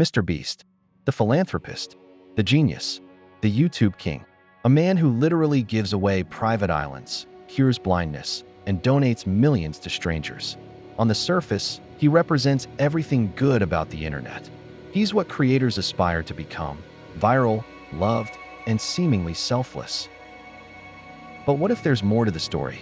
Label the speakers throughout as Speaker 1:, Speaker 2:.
Speaker 1: MrBeast, the philanthropist, the genius, the YouTube king, a man who literally gives away private islands, cures blindness, and donates millions to strangers. On the surface, he represents everything good about the internet. He's what creators aspire to become: viral, loved, and seemingly selfless. But what if there's more to the story?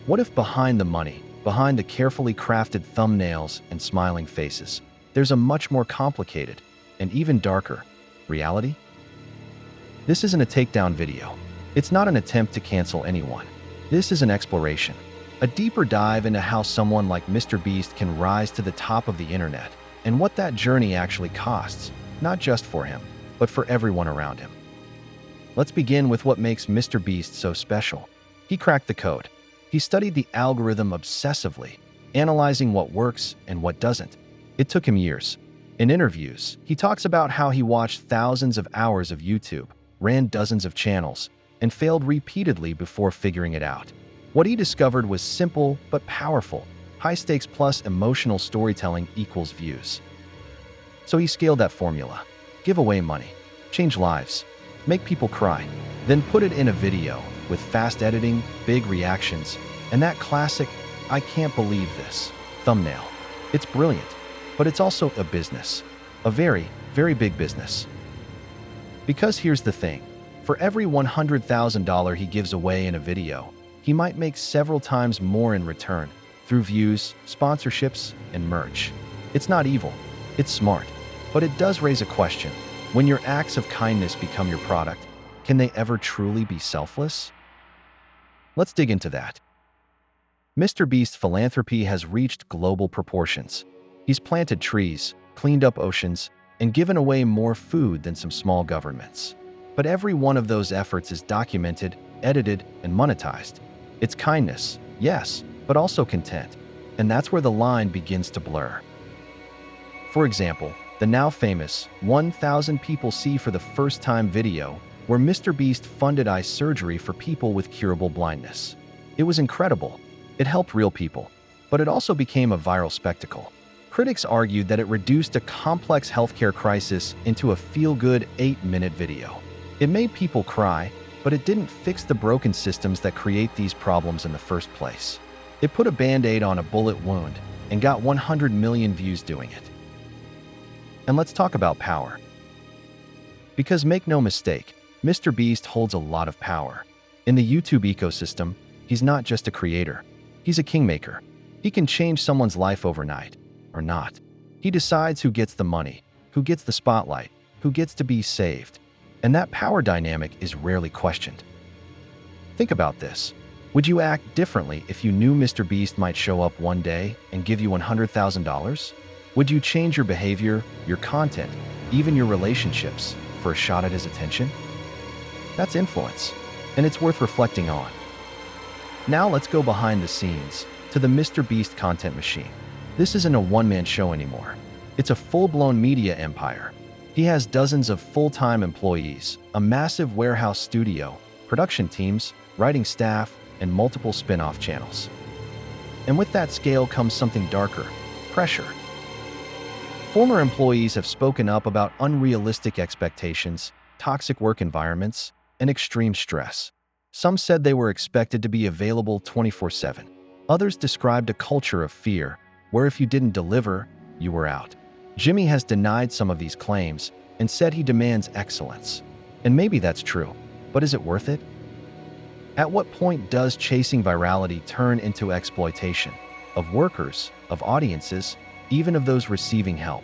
Speaker 1: What if behind the money, behind the carefully crafted thumbnails and smiling faces, there's a much more complicated and even darker reality? This isn't a takedown video. It's not an attempt to cancel anyone. This is an exploration, a deeper dive into how someone like MrBeast can rise to the top of the internet and what that journey actually costs, not just for him, but for everyone around him. Let's begin with what makes MrBeast so special. He cracked the code. He studied the algorithm obsessively, analyzing what works and what doesn't. It took him years. In interviews, he talks about how he watched thousands of hours of YouTube, ran dozens of channels, and failed repeatedly before figuring it out. What he discovered was simple but powerful: high stakes plus emotional storytelling equals views. So he scaled that formula. Give away money, change lives, make people cry, then put it in a video with fast editing, big reactions, and that classic "I can't believe this" thumbnail. It's brilliant, but it's also a business. A very, very big business. Because here's the thing. For every $100,000 he gives away in a video, he might make several times more in return through views, sponsorships, and merch. It's not evil. It's smart. But it does raise a question. When your acts of kindness become your product, can they ever truly be selfless? Let's dig into that. MrBeast's philanthropy has reached global proportions. He's planted trees, cleaned up oceans, and given away more food than some small governments. But every one of those efforts is documented, edited, and monetized. It's kindness, yes, but also content. And that's where the line begins to blur. For example, the now famous 1,000 People See for the First Time video, where MrBeast funded eye surgery for people with curable blindness. It was incredible. It helped real people, but it also became a viral spectacle. Critics argued that it reduced a complex healthcare crisis into a feel-good 8-minute video. It made people cry, but it didn't fix the broken systems that create these problems in the first place. It put a band-aid on a bullet wound and got 100 million views doing it. And let's talk about power. Because make no mistake, MrBeast holds a lot of power. In the YouTube ecosystem, he's not just a creator. He's a kingmaker. He can change someone's life overnight, or not. He decides who gets the money, who gets the spotlight, who gets to be saved. And that power dynamic is rarely questioned. Think about this. Would you act differently if you knew MrBeast might show up one day and give you $100,000? Would you change your behavior, your content, even your relationships for a shot at his attention? That's influence, and it's worth reflecting on. Now let's go behind the scenes to the MrBeast content machine. This isn't a one-man show anymore. It's a full-blown media empire. He has dozens of full-time employees, a massive warehouse studio, production teams, writing staff, and multiple spin-off channels. And with that scale comes something darker: pressure. Former employees have spoken up about unrealistic expectations, toxic work environments, and extreme stress. Some said they were expected to be available 24/7. Others described a culture of fear, where if you didn't deliver, you were out. Jimmy has denied some of these claims and said he demands excellence. And maybe that's true, but is it worth it? At what point does chasing virality turn into exploitation of workers, of audiences, even of those receiving help?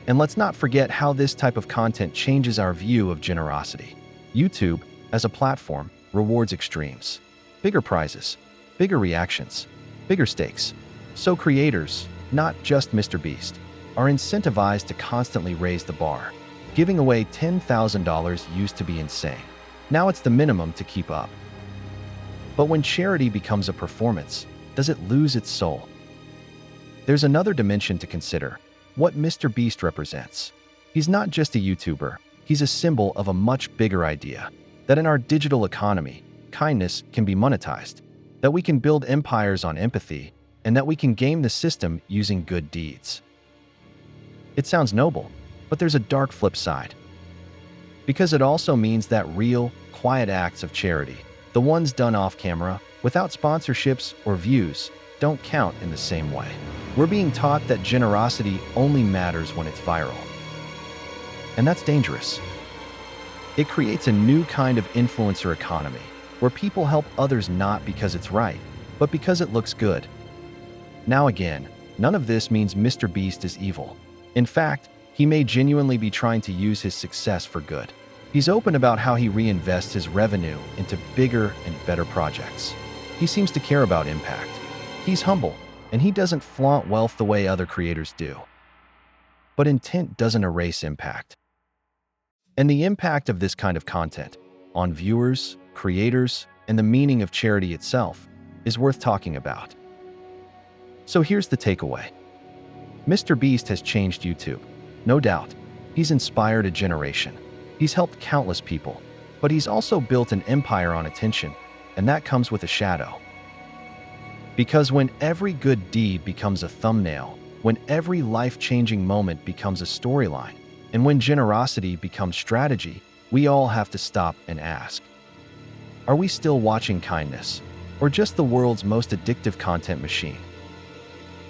Speaker 1: And let's not forget how this type of content changes our view of generosity. YouTube, as a platform, rewards extremes. Bigger prizes, bigger reactions, bigger stakes. So creators, not just MrBeast, are incentivized to constantly raise the bar. Giving away $10,000 used to be insane. Now it's the minimum to keep up. But when charity becomes a performance, does it lose its soul? There's another dimension to consider: what MrBeast represents. He's not just a YouTuber, he's a symbol of a much bigger idea: that in our digital economy, kindness can be monetized, that we can build empires on empathy, and that we can game the system using good deeds. It sounds noble, but there's a dark flip side. Because it also means that real, quiet acts of charity, the ones done off camera, without sponsorships or views, don't count in the same way. We're being taught that generosity only matters when it's viral. And that's dangerous. It creates a new kind of influencer economy, where people help others not because it's right, but because it looks good. Now again, none of this means MrBeast is evil. In fact, he may genuinely be trying to use his success for good. He's open about how he reinvests his revenue into bigger and better projects. He seems to care about impact. He's humble, and he doesn't flaunt wealth the way other creators do. But intent doesn't erase impact. And the impact of this kind of content on viewers, creators, and the meaning of charity itself is worth talking about. So here's the takeaway. MrBeast has changed YouTube. No doubt, he's inspired a generation. He's helped countless people, but he's also built an empire on attention, and that comes with a shadow. Because when every good deed becomes a thumbnail, when every life-changing moment becomes a storyline, and when generosity becomes strategy, we all have to stop and ask, are we still watching kindness, or just the world's most addictive content machine?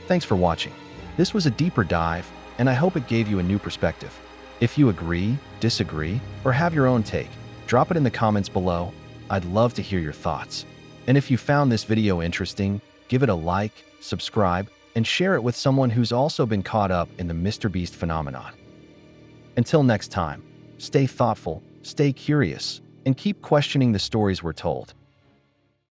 Speaker 1: Thanks for watching. This was a deeper dive, and I hope it gave you a new perspective. If you agree, disagree, or have your own take, drop it in the comments below. I'd love to hear your thoughts. And if you found this video interesting, give it a like, subscribe, and share it with someone who's also been caught up in the MrBeast phenomenon. Until next time, stay thoughtful, stay curious, and keep questioning the stories we're told.